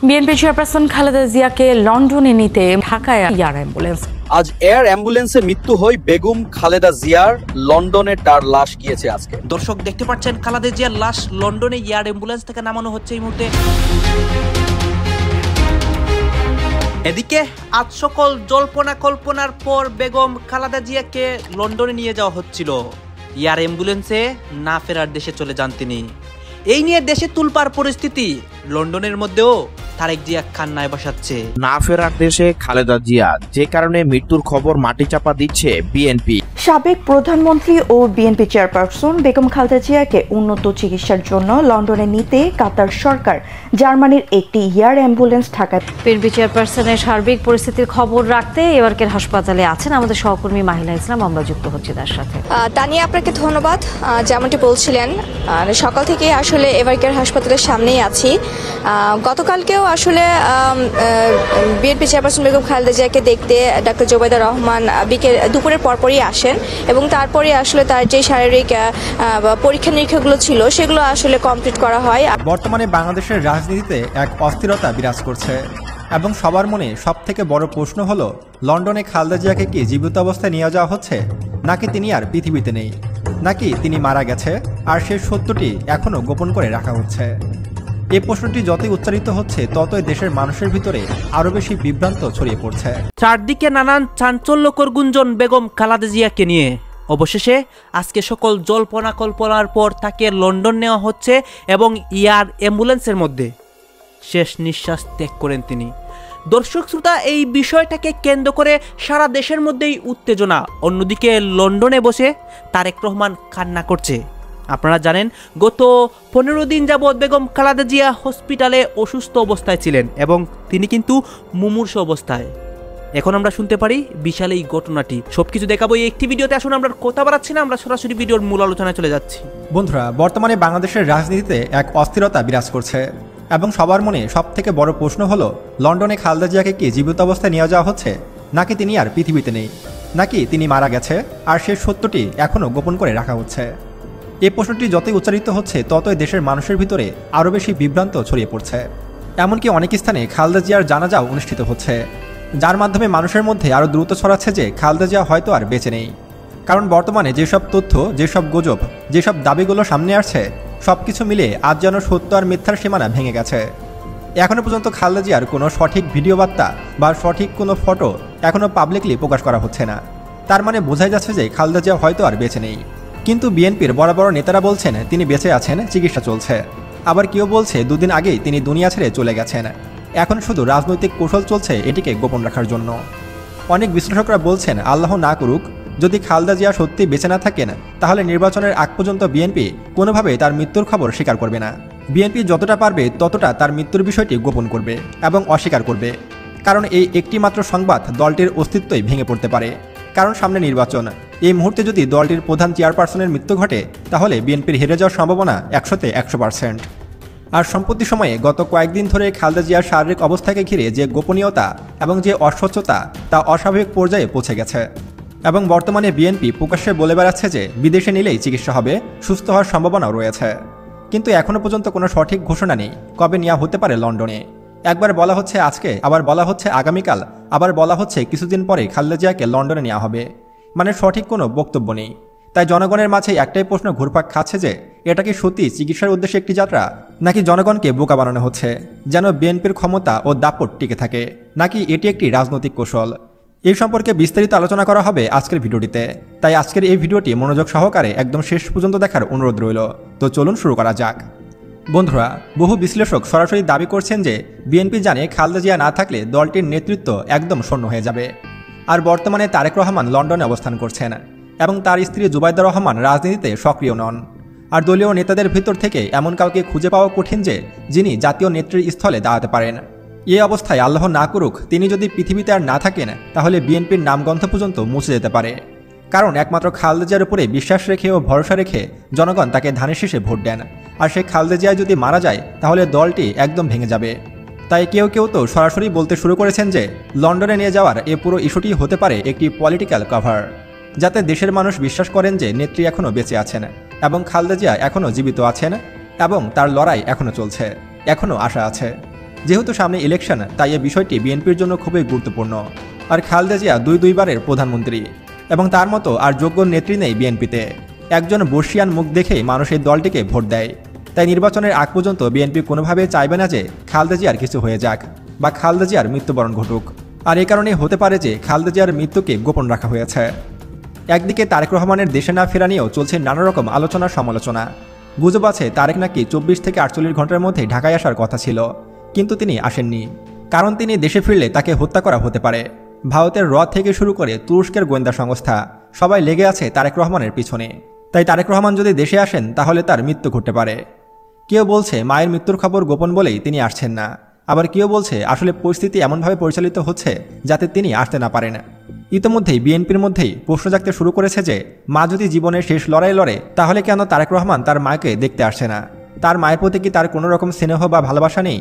BNP chairperson Khaleda জিয়াকে লন্ডনে নিতে ঢাকায় এয়ার অ্যাম্বুলেন্স। আজ এয়ার অ্যাম্বুলেন্সে মৃত্যু হয় বেগম খালেদা জিয়ার। লন্ডনে তার লাশ গিয়েছে আজকে। দর্শক দেখতে পাচ্ছেন খালেদা জিয়ার লাশ লন্ডনে এয়ার অ্যাম্বুলেন্স থেকে নামানো হচ্ছে এই মুহূর্তে। এদিকে আজ সকল জল্পনা কল্পনার পর বেগম খালেদা জিয়াকে লন্ডনে নিয়ে যাওয়া হচ্ছিল। এয়ার অ্যাম্বুলেন্সে না ফেরার দেশে চলে যান তিনি। এই নিয়ে দেশে তুলপার পরিস্থিতি। লন্ডনের মধ্যেও তারেক জিয়া কান্নায় বসাচ্ছে। না ফেরার দেশে খালেদা জিয়া, যে কারণে মৃত্যুর খবর মাটি চাপা দিচ্ছে বিএনপি। সাবেক প্রধানমন্ত্রী ও বিএনপি চেয়ারপারসন বেগম খালেদা জিয়াকে উন্নত চিকিৎসার জন্য লন্ডনে নিতে কাতার সরকার জার্মানির একটি এয়ার অ্যাম্বুলেন্স ঢাকায়। বিএনপি চেয়ারপারসনের সার্বিক পরিস্থিতির খবর রাখতে এবারকের হাসপাতালে আছেন আমাদের সহকর্মী মাহিলা ইসলাম। আমরা যুক্ত হচ্ছি তার সাথে। তানিয়া, আপনাকে ধন্যবাদ। যেমনটি বলছিলেন, সকাল থেকে আসলে এবারকের হাসপাতালের সামনেই আছি। গতকালকেও আসলে বিএনপি চেয়ারপারসন বেগম খালেদা জিয়াকে দেখতে ডাক্তার জোবাইদা রহমান দুপুরের পরপরই আসেন এবং তারপরে আসলে তার যে শারীরিক পরীক্ষা নিরীক্ষাগুলো ছিল সেগুলো আসলে কমপ্লিট করা হয়। বর্তমানে বাংলাদেশের রাজনীতিতে এক অস্থিরতা বিরাজ করছে এবং সবার মনে সব থেকে বড় প্রশ্ন হলো, লন্ডনে খালেদা জিয়াকে কি জীবিত অবস্থায় নিয়ে যাওয়া হচ্ছে, নাকি তিনি আর পৃথিবীতে নেই, নাকি তিনি মারা গেছে আর সেই সত্যটি এখনও গোপন করে রাখা হচ্ছে। এই প্রশ্নটি যতই উচ্চারিত হচ্ছে ততই দেশের মানুষের ভিতরে আরো বেশি বিভ্রান্ত ছড়িয়ে পড়ছে। চারদিকে নানান চাঞ্চল্যকর গুঞ্জন বেগম খালেদা জিয়াকে নিয়ে। অবশেষে আজকে সকল জল্পনা কল্পনার পর তাকে লন্ডন নেওয়া হচ্ছে এবং এয়ার অ্যাম্বুলেন্সের মধ্যে শেষ নিঃশ্বাস ত্যাগ করেন তিনি। দর্শক শ্রোতা, এই বিষয়টাকে কেন্দ্র করে সারা দেশের মধ্যেই উত্তেজনা। অন্যদিকে লন্ডনে বসে তারেক রহমান কান্না করছে। আপনারা জানেন, গত 15 দিন যাবৎ বেগম খালেদা জিয়া হসপিটালে অসুস্থ অবস্থায় ছিলেন এবং তিনি কিন্তু মুমূর্ষু অবস্থায়। এখন আমরা শুনতে পারি বিশাল এই ঘটনাটি। সবকিছু দেখাবো এই একটি ভিডিওতে। আসুন আমরা কথা বাড়াচ্ছি না, আমরা সরাসরি ভিডিওর মূল আলোচনায় চলে যাচ্ছি। বন্ধুরা, বর্তমানে বাংলাদেশের রাজনীতিতে এক অস্থিরতা বিরাজ করছে এবং সবার মনে সব থেকে বড় প্রশ্ন হলো, লন্ডনে খালেদা জিয়াকে কি জীবিত অবস্থায় নিয়ে যাওয়া হচ্ছে, নাকি তিনি আর পৃথিবীতে নেই, নাকি তিনি মারা গেছে আর সেই সত্যটি এখনও গোপন করে রাখা হচ্ছে। এই প্রশ্নটি যতই উচ্চারিত হচ্ছে ততই দেশের মানুষের ভিতরে আরও বেশি বিভ্রান্ত ছড়িয়ে পড়ছে। এমনকি অনেক স্থানে খালেদা জিয়ার জানাজাও অনুষ্ঠিত হচ্ছে, যার মাধ্যমে মানুষের মধ্যে আরও দ্রুত ছড়াচ্ছে যে খালেদা জিয়া হয়তো আর বেঁচে নেই। কারণ বর্তমানে যেসব তথ্য, যেসব গুজব, যেসব দাবিগুলো সামনে আসছে, সব কিছু মিলে আজ যেন সত্য আর মিথ্যার সীমানা ভেঙে গেছে। এখনও পর্যন্ত খালেদা জিয়ার কোনো সঠিক ভিডিও বার্তা বা সঠিক কোনো ফটো এখনও পাবলিকলি প্রকাশ করা হচ্ছে না। তার মানে বোঝাই যাচ্ছে যে খালেদা জিয়া হয়তো আর বেঁচে নেই। কিন্তু বিএনপির বড় বড় নেতারা বলছেন তিনি বেঁচে আছেন, চিকিৎসা চলছে। আবার কেউ বলছে দুদিন আগেই তিনি দুনিয়া ছেড়ে চলে গেছেন, এখন শুধু রাজনৈতিক কৌশল চলছে এটিকে গোপন রাখার জন্য। অনেক বিশ্লেষকরা বলছেন, আল্লাহ না করুক, যদি খালেদা জিয়া সত্যি বেঁচে না থাকেন তাহলে নির্বাচনের আগ পর্যন্ত বিএনপি কোনোভাবেই তার মৃত্যুর খবর স্বীকার করবে না। বিএনপি যতটা পারবে ততটা তার মৃত্যুর বিষয়টি গোপন করবে এবং অস্বীকার করবে। কারণ এই একটি মাত্র সংবাদ দলটির অস্তিত্বই ভেঙে পড়তে পারে। কারণ সামনে নির্বাচন, এই মুহূর্তে যদি দলটির প্রধান চেয়ারপারসনের মৃত্যু ঘটে তাহলে বিএনপির হেরে যাওয়ার সম্ভাবনা 100তে 100%। আর সম্প্রতি সময়ে গত কয়েকদিন ধরে খালেদা জিয়ার শারীরিক অবস্থাকে ঘিরে যে গোপনীয়তা এবং যে অস্বচ্ছতা তা অস্বাভাবিক পর্যায়ে পৌঁছে গেছে এবং বর্তমানে বিএনপি প্রকাশ্যে বলে বেড়াচ্ছে যে বিদেশে নিলেই চিকিৎসা হবে, সুস্থ হওয়ার সম্ভাবনাও রয়েছে। কিন্তু এখনও পর্যন্ত কোনো সঠিক ঘোষণা নেই কবে নেওয়া হতে পারে লন্ডনে। একবার বলা হচ্ছে আজকে, আবার বলা হচ্ছে আগামীকাল, আবার বলা হচ্ছে কিছুদিন পরে খালেদা জিয়াকে লন্ডনে নেওয়া হবে। মানে সঠিক কোনো বক্তব্য নেই। তাই জনগণের মাঝে একটাই প্রশ্ন ঘুরপাক খাচ্ছে যে এটা কি সত্যি চিকিৎসার উদ্দেশ্যে একটি যাত্রা, নাকি জনগণকে বোকা বানানো হচ্ছে যেন বিএনপির ক্ষমতা ও দাপট টিকে থাকে, নাকি এটি একটি রাজনৈতিক কৌশল। এই সম্পর্কে বিস্তারিত আলোচনা করা হবে আজকের ভিডিওটিতে। তাই আজকের এই ভিডিওটি মনোযোগ সহকারে একদম শেষ পর্যন্ত দেখার অনুরোধ রইল। তো চলুন শুরু করা যাক। বন্ধুরা, বহু বিশ্লেষক সরাসরি দাবি করছেন যে বিএনপি জানে খালেদা জিয়া না থাকলে দলটির নেতৃত্ব একদম শূন্য হয়ে যাবে। আর বর্তমানে তারেক রহমান লন্ডনে অবস্থান করছেন এবং তার স্ত্রী জুবাইদা রহমান রাজনীতিতে সক্রিয় নন। আর দলীয় নেতাদের ভিতর থেকে এমন কাউকে খুঁজে পাওয়া কঠিন যে যিনি জাতীয় নেত্রীর স্থলে দাঁড়াতে পারেন। এই অবস্থায় আল্লাহ না করুক তিনি যদি পৃথিবীতে আর না থাকেন তাহলে বিএনপির নামগন্ধ পর্যন্ত মুছে যেতে পারে। কারণ একমাত্র খালেদা জিয়ার উপরে বিশ্বাস রেখে ও ভরসা রেখে জনগণ তাকে ধানের শীষে ভোট দেন। আর সেই খালেদা জিয়া যদি মারা যায় তাহলে দলটি একদম ভেঙে যাবে। তাই কেউ কেউ তো সরাসরি বলতে শুরু করেছেন যে লন্ডনে নিয়ে যাওয়ার এ পুরো ইস্যুটি হতে পারে একটি পলিটিক্যাল কভার, যাতে দেশের মানুষ বিশ্বাস করেন যে নেত্রী এখনও বেঁচে আছেন এবং খালেদা জিয়া এখনও জীবিত আছেন এবং তার লড়াই এখনও চলছে, এখনও আশা আছে। যেহেতু সামনে ইলেকশন, তাই এই বিষয়টি বিএনপির জন্য খুবই গুরুত্বপূর্ণ। আর খালেদা জিয়া দুইবারের প্রধানমন্ত্রী, এবং তার মতো আর যোগ্য নেত্রী নেই বিএনপিতে। একজন বর্ষিয়ান মুখ দেখেই মানুষ এই দলটিকে ভোট দেয়। তাই নির্বাচনের আগ পর্যন্ত বিএনপি কোনোভাবেই চাইবে না যে খালেদা জিয়ার কিছু হয়ে যাক বা খালেদা জিয়ার মৃত্যুবরণ ঘটুক। আর এই কারণে হতে পারে যে খালেদা জিয়ার মৃত্যুকে গোপন রাখা হয়েছে। একদিকে তারেক রহমানের দেশে না ফেরা নিয়েও চলছে নানা রকম আলোচনা সমালোচনা। গুজব আছে তারেক নাকি 24 থেকে 48 ঘন্টার মধ্যে ঢাকায় আসার কথা ছিল, কিন্তু তিনি আসেননি। কারণ তিনি দেশে ফিরলে তাকে হত্যা করা হতে পারে। ভারতের র থেকে শুরু করে তুরস্কের গোয়েন্দা সংস্থা সবাই লেগে আছে তারেক রহমানের পিছনে। তাই তারেক রহমান যদি দেশে আসেন তাহলে তার মৃত্যু ঘটতে পারে। কেউ বলছে মায়ের মৃত্যুর খবর গোপন বলেই তিনি আসছেন না, আবার কেউ বলছে আসলে পরিস্থিতি এমনভাবে পরিচালিত হচ্ছে যাতে তিনি আসতে না পারেন। ইতিমধ্যেই বিএনপির মধ্যেই প্রশ্ন জাগতে শুরু করেছে যে মা যদি জীবনের শেষ লড়াই লড়ে তাহলে কেন তারেক রহমান তার মাকে দেখতে আসছে না? তার মায়ের প্রতি কি তার কোনো রকম স্নেহ বা ভালোবাসা নেই?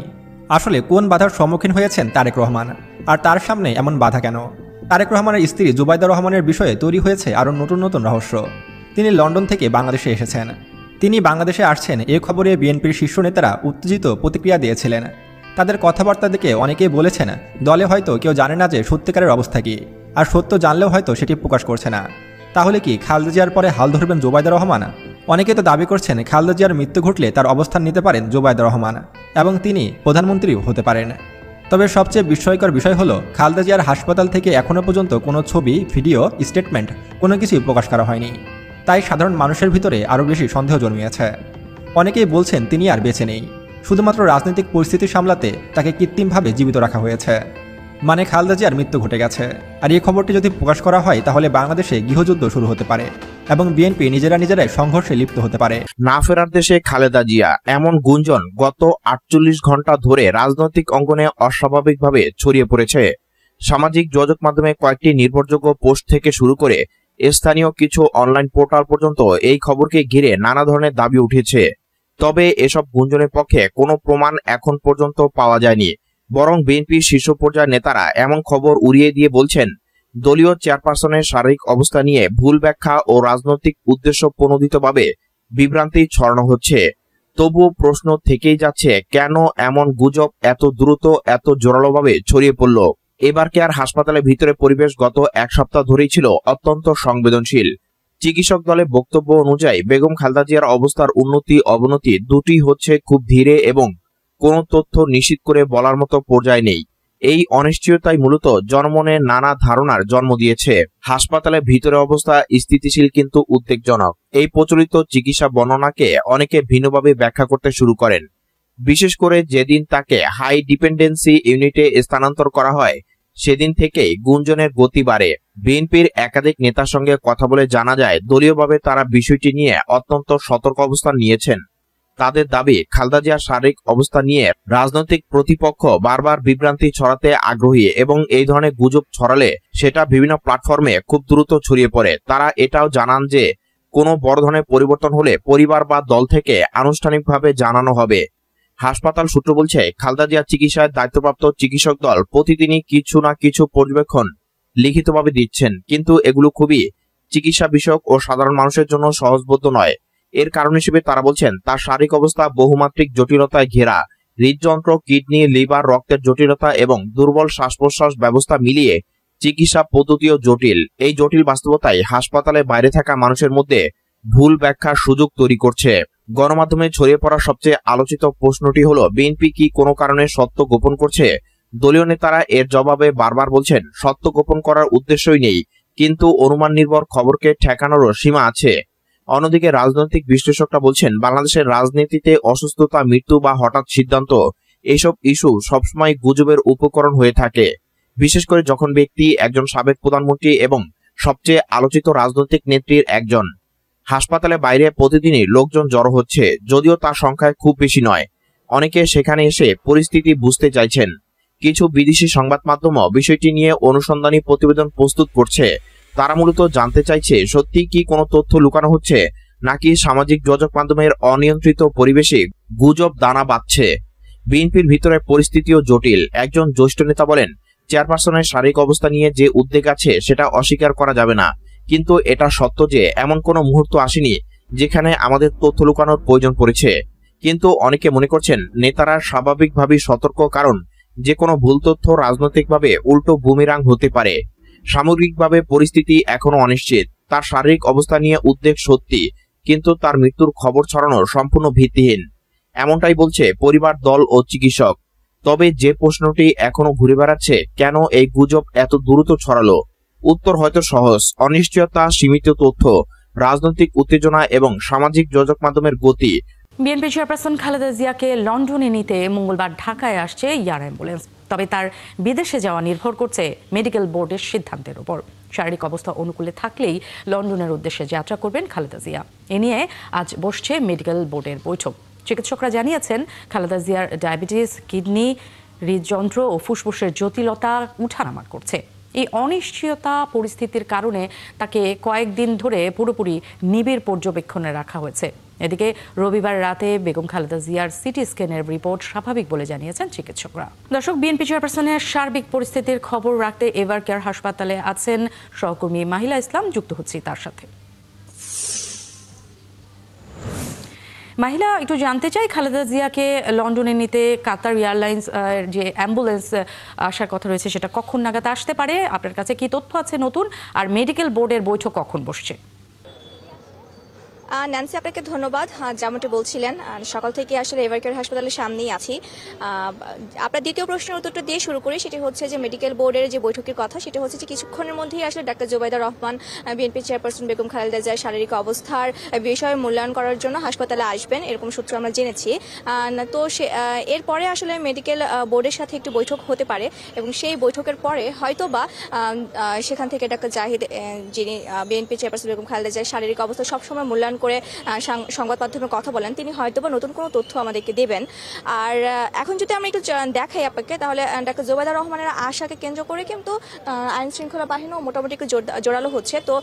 আসলে কোন বাধার সম্মুখীন হয়েছেন তারেক রহমান, আর তার সামনে এমন বাধা কেন? তারেক রহমানের স্ত্রী জুবাইদা রহমানের বিষয়ে তৈরি হয়েছে আরও নতুন নতুন রহস্য। তিনি লন্ডন থেকে বাংলাদেশে এসেছেন। তিনি বাংলাদেশে আসছেন এ খবরে বিএনপির শীর্ষ নেতারা উত্তেজিত প্রতিক্রিয়া দিয়েছিলেন। তাদের কথাবার্তা দেখে অনেকেই বলেছেন দলে হয়তো কেউ জানে না যে সত্যিকারের অবস্থা কী, আর সত্য জানলেও হয়তো সেটি প্রকাশ করছে না। তাহলে কি খালেদা জিয়ার পরে হাল ধরবেন জুবাইদা রহমান? অনেকে তো দাবি করছেন খালেদা জিয়ার মৃত্যু ঘটলে তার অবস্থান নিতে পারেন জুবাইদা রহমান এবং তিনি প্রধানমন্ত্রীও হতে পারেন। তবে সবচেয়ে বিস্ময়কর বিষয় হলো খালেদা জিয়ার হাসপাতাল থেকে এখনও পর্যন্ত কোনো ছবি, ভিডিও, স্টেটমেন্ট কোনো কিছুই প্রকাশ করা হয়নি। তাই সাধারণ মানুষের ভিতরে আরও বেশি সন্দেহ জন্মিয়েছে। অনেকেই বলছেন তিনি আর বেঁচে নেই, শুধুমাত্র রাজনৈতিক পরিস্থিতি সামলাতে তাকে কৃত্রিমভাবে জীবিত রাখা হয়েছে। মানে খালেদা জিয়ার মৃত্যু ঘটে গেছে। আর এই খবরটি যদি প্রকাশ করা হয় তাহলে বাংলাদেশে গৃহযুদ্ধ শুরু হতে পারে এবং বিএনপি নিজেরাই সংঘর্ষে লিপ্ত হতে পারে। না ফেরার দেশে খালেদা জিয়া, এমন গুঞ্জন গত 48 ঘন্টা ধরে রাজনৈতিক অঙ্গনে অস্বাভাবিকভাবে ছড়িয়ে পড়েছে। সামাজিক যোগাযোগ মাধ্যমে কয়েকটি নির্ভরযোগ্য পোস্ট থেকে শুরু করে স্থানীয় কিছু অনলাইন পোর্টাল পর্যন্ত এই খবরকে ঘিরে নানা ধরনের দাবি উঠেছে। তবে এসব গুঞ্জনের পক্ষে কোনো প্রমাণ এখন পর্যন্ত পাওয়া যায়নি। বরং বিএনপির শীর্ষ পর্যায়ের নেতারা এমন খবর উড়িয়ে দিয়ে বলছেন দলীয় চেয়ারপারসনের শারীরিক অবস্থা নিয়ে ভুল ব্যাখ্যা ও রাজনৈতিক উদ্দেশ্য প্রণোদিতভাবে বিভ্রান্তি ছড়ানো হচ্ছে। তবুও প্রশ্ন থেকেই যাচ্ছে, কেন এমন গুজব এত দ্রুত, এত জোরালোভাবে ছড়িয়ে পড়ল? এবার কেয়ার হাসপাতালের ভিতরে পরিবেশ গত এক সপ্তাহ ধরেই ছিল অত্যন্ত সংবেদনশীল। চিকিৎসক দলের বক্তব্য অনুযায়ী বেগম খালেদা জিয়ার অবস্থার উন্নতি অবনতি দুটি হচ্ছে খুব ধীরে এবং কোনো তথ্য নিশ্চিত করে বলার মতো পর্যায়ে নেই। এই অনিশ্চয়তাই মূলত জনমনে নানা ধারণার জন্ম দিয়েছে। হাসপাতালের ভিতরে অবস্থা স্থিতিশীল কিন্তু উদ্বেগজনক, এই প্রচলিত চিকিৎসা বর্ণনাকে অনেকে ভিন্নভাবে ব্যাখ্যা করতে শুরু করেন। বিশেষ করে যেদিন তাকে হাই ডিপেন্ডেন্সি ইউনিটে স্থানান্তর করা হয় সেদিন থেকেই গুঞ্জনের গতি বাড়ে। বিএনপির একাধিক নেতার সঙ্গে কথা বলে জানা যায় দলীয়ভাবে তারা বিষয়টি নিয়ে অত্যন্ত সতর্ক অবস্থান নিয়েছেন। তাদের দাবি খালেদা জিয়ার শারীরিক অবস্থা নিয়ে রাজনৈতিক প্রতিপক্ষ বারবার বিভ্রান্তি ছড়াতে আগ্রহী এবং এই ধরনের গুজব ছড়ালে সেটা বিভিন্ন প্ল্যাটফর্মে খুব দ্রুত ছড়িয়ে পড়ে। তারা এটাও জানান যে কোনো বড় ধরনের পরিবর্তন হলে পরিবার বা দল থেকে আনুষ্ঠানিকভাবে জানানো হবে। হাসপাতাল সূত্র বলছে খালেদা জিয়ার চিকিৎসায় দায়িত্বপ্রাপ্ত চিকিৎসক দল প্রতিদিনই কিছু না কিছু পর্যবেক্ষণ লিখিতভাবে দিচ্ছেন, কিন্তু এগুলো খুবই চিকিৎসা বিষয়ক ও সাধারণ মানুষের জন্য সহজবোধ্য নয়। এর কারণ হিসেবে তারা বলছেন তার শারীরিক অবস্থা বহুমাত্রিক জটিলতায় ঘেরা। হৃদযন্ত্র, কিডনি, লিভার, রক্তের জটিলতা এবং দুর্বল শ্বাস প্রশ্বাস ব্যবস্থা মিলিয়ে চিকিৎসা পদ্ধতিও জটিল। এই জটিল বাস্তবতায় হাসপাতালের বাইরে থাকা মানুষের মধ্যে ভুল ব্যাখ্যার সুযোগ তৈরি করছে। গণমাধ্যমে ছড়িয়ে পড়া সবচেয়ে আলোচিত প্রশ্নটি হলো বিএনপি কি কোনো কারণে সত্য গোপন করছে? দলীয় নেতারা এর জবাবে বারবার বলছেন সত্য গোপন করার উদ্দেশ্যই নেই, কিন্তু অনুমান নির্ভর খবরকে ঠেকানোরও সীমা আছে। অন্যদিকে রাজনৈতিক বিশ্লেষকরা বলছেন বাংলাদেশের রাজনীতিতে অসুস্থতা, মৃত্যু বা হঠাৎ সিদ্ধান্ত, এইসব ইস্যু সবসময় গুজবের উপকরণ হয়ে থাকে, বিশেষ করে যখন ব্যক্তি একজন সাবেক প্রধানমন্ত্রী এবং সবচেয়ে আলোচিত রাজনৈতিক নেত্রীর একজন। হাসপাতালে বাইরে প্রতিদিনই লোকজন জড়ো হচ্ছে, যদিও তার সংখ্যায় খুব বেশি নয়। অনেকে সেখানে এসে পরিস্থিতি বুঝতে চাইছেন। কিছু বিদেশি সংবাদ মাধ্যমও বিষয়টি নিয়ে অনুসন্ধানী প্রতিবেদন প্রস্তুত করছে। তারা মূলত জানতে চাইছে সত্যি কি কোনো তথ্য লুকানো হচ্ছে, নাকি সামাজিক যোগাযোগ মাধ্যমের অনিয়ন্ত্রিত পরিবেশে গুজব দানা বাঁধছে। বিএনপির ভিতরে পরিস্থিতিও জটিল। একজন জ্যেষ্ঠ নেতা বলেন চেয়ারপারসনের শারীরিক অবস্থা নিয়ে যে উদ্বেগ আছে সেটা অস্বীকার করা যাবে না, কিন্তু এটা সত্য যে এমন কোনো মুহূর্ত আসেনি যেখানে আমাদের তথ্য লুকানোর প্রয়োজন পড়েছে। কিন্তু অনেকে মনে করছেন নেতারা স্বাভাবিকভাবেই সতর্ক, কারণ যে কোনো ভুল তথ্য রাজনৈতিকভাবে উল্টো বুমেরাং হতে পারে। সামগ্রিকভাবে পরিস্থিতি এখনো অনিশ্চিত। তার শারীরিক অবস্থা নিয়ে উদ্বেগ সত্যি, কিন্তু তার মৃত্যুর খবর ছড়ানো সম্পূর্ণ ভিত্তিহীন, এমনটাই বলছে পরিবার, দল ও চিকিৎসক। তবে যে প্রশ্নটি এখনো ঘুরে বেড়াচ্ছে, কেন এই গুজব এত দ্রুত ছড়ালো? উত্তর হয়তো সহজ: অনিশ্চয়তা, সীমিত তথ্য, রাজনৈতিক উত্তেজনা এবং সামাজিক যোগাযোগ মাধ্যমের গতি। বিএনপি চেয়ারপারসন খালেদা জিয়াকে লন্ডনে নিতে মঙ্গলবার ঢাকায় আসছে এয়ার অ্যাম্বুলেন্স। তবে তার বিদেশে যাওয়া নির্ভর করছে মেডিকেল বোর্ডের সিদ্ধান্তের উপর। শারীরিক অবস্থা অনুকূলে থাকলেই লন্ডনের উদ্দেশ্যে যাত্রা করবেন খালেদা জিয়া। এ নিয়ে আজ বসছে মেডিকেল বোর্ডের বৈঠক। চিকিৎসকরা জানিয়েছেন, খালেদা জিয়ার ডায়াবেটিস, কিডনি, হৃদযন্ত্র ও ফুসফুসের জটিলতা উঠানামা করছে। এই অনিশ্চয়তা পরিস্থিতির কারণে তাকে কয়েকদিন ধরে পুরোপুরি নিবিড় পর্যবেক্ষণে রাখা হয়েছে। এদিকে রবিবার রাতে বেগম খালেদা জিয়ার সিটি স্ক্যানের রিপোর্ট স্বাভাবিক বলে জানিয়েছেন চিকিৎসকরা। দর্শক, বিএনপি চেয়ারপারসনের সার্বিক পরিস্থিতির খবর রাখতে এভার কেয়ার হাসপাতালে আছেন সহকর্মী মাহিলা ইসলাম। যুক্ত হচ্ছি তার সাথে। মাহিলা, একটু জানতে চাই, খালেদা জিয়াকে লন্ডনে নিতে কাতার এয়ারলাইন্স যে অ্যাম্বুলেন্স আসার কথা রয়েছে সেটা কখন নাগাদ আসতে পারে? আপনার কাছে কি তথ্য আছে নতুন? আর মেডিকেল বোর্ডের বৈঠক কখন বসছে? ন্যান্সি, আপনাকে ধন্যবাদ। যেমনটি বলছিলেন, সকাল থেকে আসলে এভার কেয়ার হাসপাতালের সামনেই আছি। আপনার দ্বিতীয় প্রশ্নের উত্তরটা দিয়ে শুরু করি। সেটি হচ্ছে যে মেডিকেল বোর্ডের যে বৈঠকের কথা, সেটি হচ্ছে যে কিছুক্ষণের মধ্যেই আসলে doctor Zubaida Rahman BNP chairperson Begum Khaleda জিয়ার শারীরিক অবস্থার বিষয়ে মূল্যায়ন করার জন্য হাসপাতালে আসবেন, এরকম সূত্র আমরা জেনেছি। তো এরপরে আসলে মেডিকেল বোর্ডের সাথে একটি বৈঠক হতে পারে এবং সেই বৈঠকের পরে হয়তো বা সেখান থেকে ডাক্তার জাহিদ, যিনি বিএনপি চেয়ারপারসন বেগম খালেদা জিয়ার শারীরিক অবস্থা সবসময় মূল্যায়ন করে সংবাদ মাধ্যমে কথা বলেন, তিনি হয়তোবা নতুন কোনো তথ্য আমাদেরকে দেবেন। আর এখন যদি আমরা একটু দেখাই আপনাকে, তাহলে ডাক্তার জোবাইদা রহমানের আশাকে কেন্দ্র করে কিন্তু আইন শৃঙ্খলা বাহিনীও মোটামুটি একটু জোরালো হচ্ছে। তো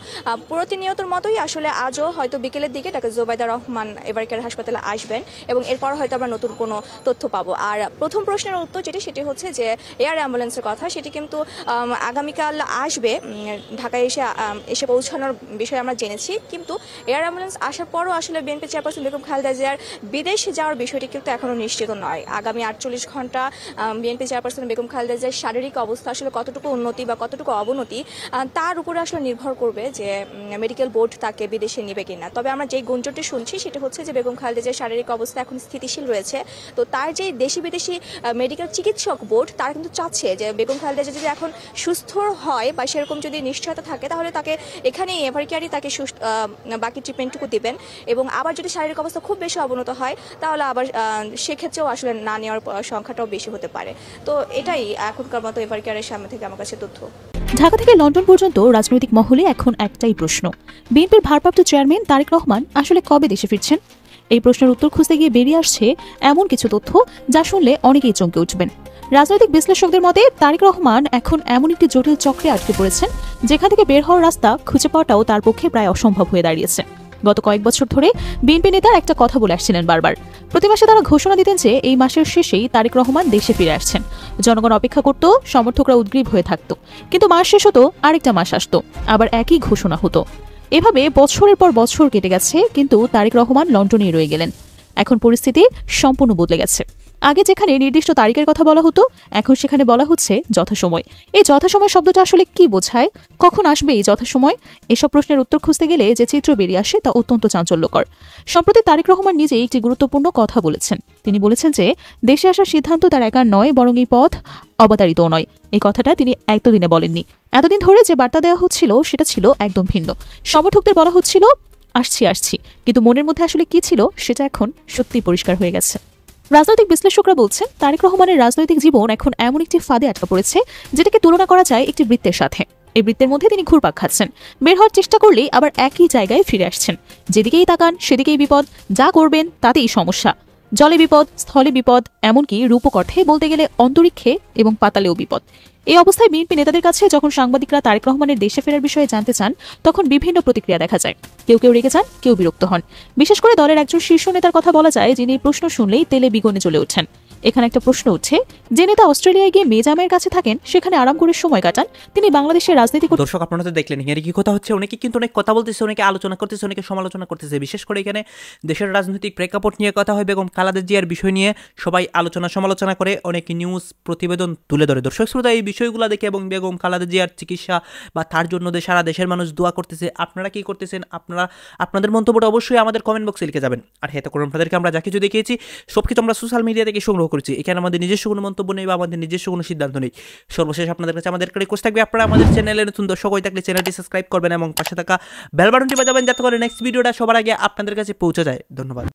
প্রতিনিয়তর মতোই আসলে আজও হয়তো বিকেলের দিকে doctor Zubaida Rahman ever care হাসপাতালে আসবেন এবং এরপর হয়তো আমরা নতুন কোনো তথ্য পাবো। আর প্রথম প্রশ্নের উত্তর সেটি হচ্ছে যে এয়ার অ্যাম্বুলেন্সের কথা, সেটি কিন্তু আগামীকাল আসবে। ঢাকায় এসে পৌঁছানোর বিষয়ে আমরা জেনেছি, কিন্তু এয়ার অ্যাম্বুলেন্স আসার পরও আসলে বিএনপি চেয়ারপারসন বেগম খালেদা জিয়ার বিদেশে যাওয়ার বিষয়টি কিন্তু এখনো নিশ্চিত নয়। আগামী 48 ঘন্টা বিএনপি চেয়ারপারসন বেগম খালেদা জিয়ার শারীরিক অবস্থা আসলে কতটুকু উন্নতি বা কতটুকু অবনতি, তার উপরে আসলে নির্ভর করবে যে মেডিকেল বোর্ড তাকে বিদেশে নেবে কিনা। তবে আমরা যেই গুঞ্জনটি শুনছি সেটা হচ্ছে যে বেগম খালেদা জিয়ার শারীরিক অবস্থা এখন স্থিতিশীল রয়েছে। তো তার যে দেশি বিদেশি মেডিকেল চিকিৎসক বোর্ড, তারা কিন্তু চাচ্ছে যে বেগম খালেদা জিয়া যদি এখন সুস্থ হয় বা সেরকম যদি নিশ্চয়তা থাকে, তাহলে তাকে এখানেই এভার কেয়ারই তাকে বাকি ট্রিটমেন্টটুকু দিবেন। এবং আবার যদি শারীরিক অবস্থা খুব বেশি অবনত হয়, তাহলে আবার সেক্ষেত্রেও আসলে না নেওয়ার সংখ্যাটাও বেশি হতে পারে। তো এটাই এখনকার মতো এভার কেয়ারের সামনে থেকে আমার কাছে তথ্য। ঢাকা থেকে লন্ডন পর্যন্ত রাজনৈতিক মহলে এখন একটাই প্রশ্ন: বিএনপির ভারপ্রাপ্ত চেয়ারম্যান তারেক রহমান আসলে কবে দেশে ফিরছেন? এই প্রশ্নের উত্তর খুঁজতে গিয়ে বেরিয়ে আসছে এমন কিছু তথ্য যা শুনলে অনেকেই চমকে উঠবেন। রাজনৈতিক বিশ্লেষকদের মতে তারেক রহমান এখন এমন একটি জটিল চক্রে আটকে পড়েছেন, যেখান থেকে বের হওয়ার রাস্তা খুঁজে পাওয়াটাও তার পক্ষে প্রায় অসম্ভব হয়ে দাঁড়িয়েছে। গত কয়েক বছর ধরে বিএনপি নেতারা একটা কথা বলে আসছিলেন বারবার। প্রতি মাসে তারা ঘোষণা দিতেন যে এই মাসের শেষেই তারেক রহমান দেশে ফিরে আসছেন। জনগণ অপেক্ষা করত, সমর্থকরা উদ্গ্রীব হয়ে থাকত, কিন্তু মাস শেষ হতো, আরেকটা মাস আসতো, আবার একই ঘোষণা হতো। এভাবে বছরের পর বছর কেটে গেছে, কিন্তু তারেক রহমান লন্ডনেই রয়ে গেলেন। এখন পরিস্থিতি সম্পূর্ণ বদলে গেছে। আগে যেখানে নির্দিষ্ট তারিখের কথা বলা হতো, এখন সেখানে বলা হচ্ছে যথাসময়। এই যথাসময় শব্দটা আসলে কি বোঝায়? কখন আসবে এই যথাসময়? এসব প্রশ্নের উত্তর খুঁজতে গেলে যে চিত্র বেরিয়ে আসে তা অত্যন্ত চাঞ্চল্যকর। সম্প্রতি তারেক রহমান নিজেই একটি গুরুত্বপূর্ণ কথা বলেছেন। তিনি বলেছেন যে দেশে আসার সিদ্ধান্ত তার একার নয়, বরং এই পথ অবতারিতও নয়। এই কথাটা তিনি এতদিনে বলেননি। এতদিন ধরে যে বার্তা দেওয়া হচ্ছিল সেটা ছিল একদম ভিন্ন। সমর্থকদের বলা হচ্ছিল আসছি, কিন্তু মনের মধ্যে আসলে কি ছিল সেটা এখন সত্যিই পরিষ্কার হয়ে গেছে। রাজনৈতিক বিশ্লেষকরা বলছেন তারেক রহমানের রাজনৈতিক জীবন এখন এমন একটি ফাঁদে আটকা পড়েছে, যেটাকে তুলনা করা যায় একটি বৃত্তের সাথে। এই বৃত্তের মধ্যে তিনি ঘুরপাক খাচ্ছেন। বের হওয়ার চেষ্টা করলেই আবার একই জায়গায় ফিরে আসছেন। যেদিকেই তাকান সেদিকেই বিপদ, যা করবেন তাতেই সমস্যা। জলে বিপদ, স্থলে বিপদ, এমনকি রূপক অর্থে বলতে গেলে অন্তরিক্ষে এবং পাতালেও বিপদ। এই অবস্থায় বিএনপি নেতাদের কাছে যখন সাংবাদিকরা তারেক রহমানের দেশে ফেরার বিষয়ে জানতে চান, তখন বিভিন্ন প্রতিক্রিয়া দেখা যায়। কেউ কেউ রেগে যান, কেউ বিরক্ত হন। বিশেষ করে দলের একজন শীর্ষ নেতার কথা বলা যায়, যিনি প্রশ্ন শুনলেই তেলে বিগুনে জ্বলে ওঠেন। এখানে একটা প্রশ্ন উঠছে, যে নেতা অস্ট্রেলিয়ায় গিয়ে মেয়ে জামাইয়ের কাছে থাকেন, সেখানে আরাম করে সময় কাটান, তিনি বাংলাদেশের রাজনীতি দর্শক আপনারা তো দেখলেন এর কি কথা হচ্ছে, অনেকে কিন্তু অনেক কথা বলতেছে, অনেকে আলোচনা করতেছে, অনেকে সমালোচনা করতেছে। বিশেষ করে এখানে দেশের রাজনৈতিক প্রেক্ষাপট নিয়ে কথা হয়, বেগম খালেদা জিয়ার বিষয় নিয়ে সবাই আলোচনা সমালোচনা করে, অনেক নিউজ প্রতিবেদন তুলে ধরে। দর্শক শ্রোতা, এই বিষয়গুলো দেখে এবং বেগম খালেদা জিয়ার চিকিৎসা বা তার জন্য সারা দেশের মানুষ দোয়া করতেছে, আপনারা কি করতেছেন? আপনাদের মন্তব্যটা অবশ্যই আমাদের কমেন্ট বক্সে লিখে যাবেন। আর হেতে করুন আপনাদেরকে আমরা যা কিছু দেখিয়েছি সব কিছু আমরা সোশ্যাল মিডিয়া থেকে সংগ্রহ করেছি, এখানে আমাদের নিজস্ব কোনো মন্তব্য নেই বা আমাদের নিজস্ব কোনো সিদ্ধান্ত নেই। সর্বশেষ আপনাদের কাছে আমাদের রিকোয়েস্ট থাকবে, আপনারা আমাদের চ্যানেলে নতুন দর্শক হয়ে থাকলে চ্যানেলটি সাবস্ক্রাইব করবেন এবং পাশে থাকা বেল বাটনটি বাজাবেন, যাতে করে নেক্সট ভিডিওটা সবার আগে আপনাদের কাছে পৌঁছে যায়। ধন্যবাদ।